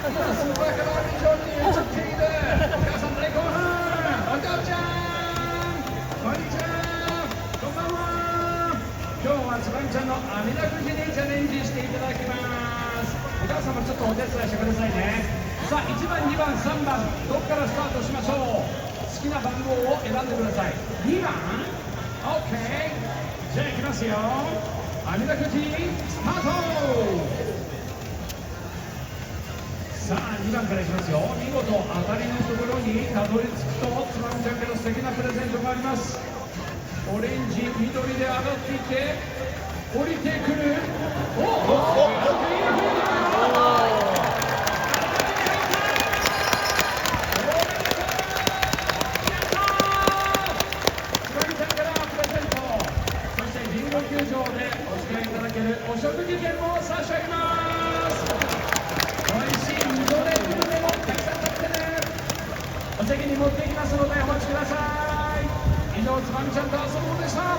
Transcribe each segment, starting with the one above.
今スーパーカラービジョンに映っているお母さん大興奮、お父ちゃんこんにちは、こんばんは。今日はつばみちゃんのあみだくじにチャレンジしていただきます。お母様ちょっとお手伝いしてくださいね。さあ1番2番3番どこからスタートしましょう。好きな番号を選んでください。2番 OK、 じゃあいきますよ。あみだくじスタート。さあ2番からいきますよ。見事当たりのところにたどり着くとつばみちゃんから素敵なプレゼントがあります。オレンジ緑で上がっていって降りてくる。球場でお使いいただけるお食事券を差し上げます。美味しいみぞれグルメもたくさん食べてね。お席に持っていきますのでお待ちください。以上、つばみちゃんと遊ぼうでした。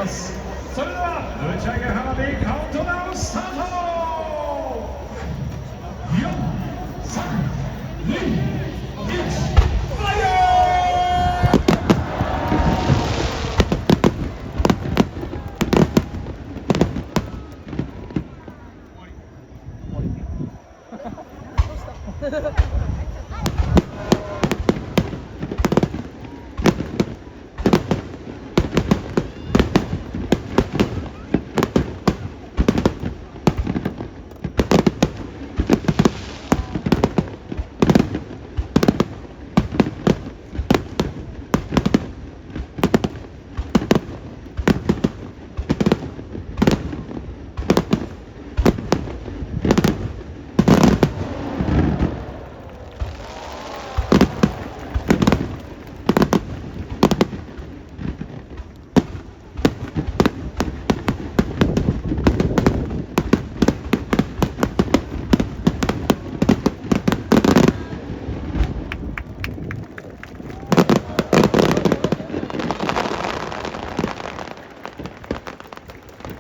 ます。それでは打ち上げ花火カウントダウンスタート。4、3、2、1、ファイヤー。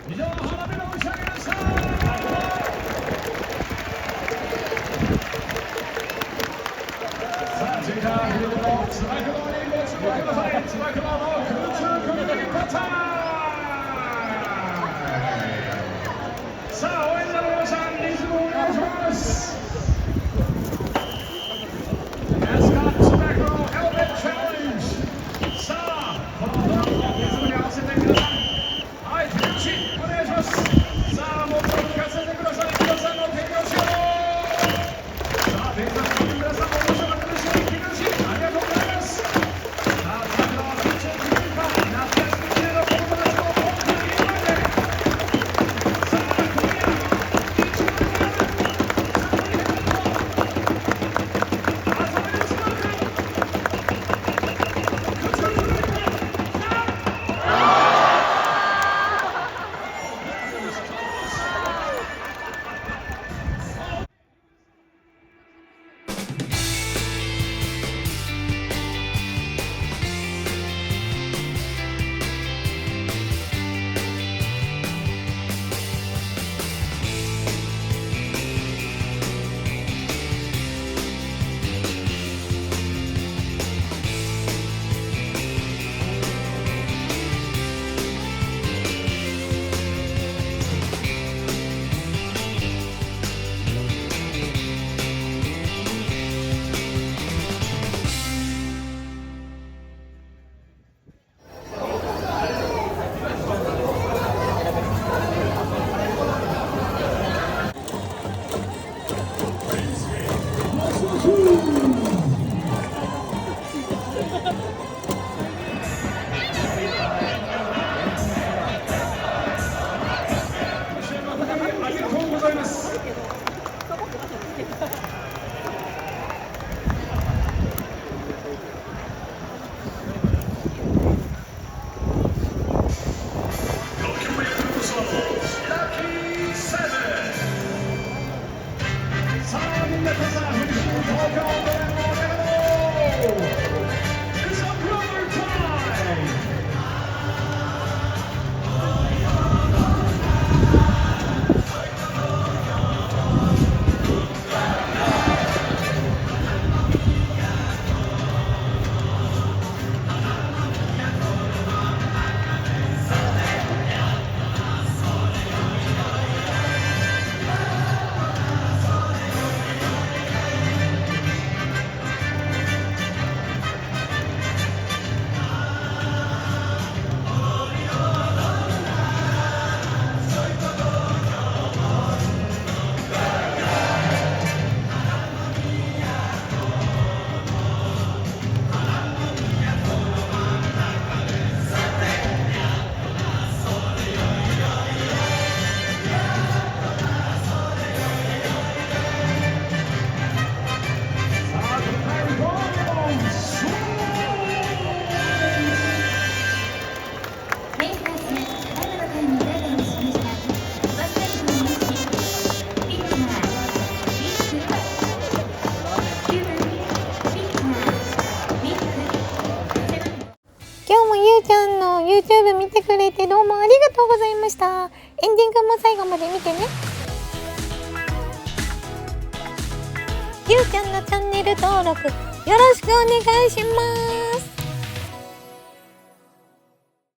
以上、花火の打ち上げでした。さあ、続いてはフィリピンのつば九郎にご注目ください。つば九郎の空中組み立てパターン。さあ、応援者の皆さん、リズムをお願いします。Ascot つば九郎ヘルメットチャレンジ。さあ、このドラムのリズムに合わせて皆さん、はい、手拍子お願いします。さあ、もう一度聞かせてください。皆さんの手拍子を。さあ、ベンチャーの皆さんも面白かったでしょう。手拍子ありがとうございます。さあ、つば九郎空中組み立て夏休み中の YouTube 見てくれてどうもありがとうございました。エンディングも最後まで見てね。ゆうちゃんのチャンネル登録よろしくお願いします。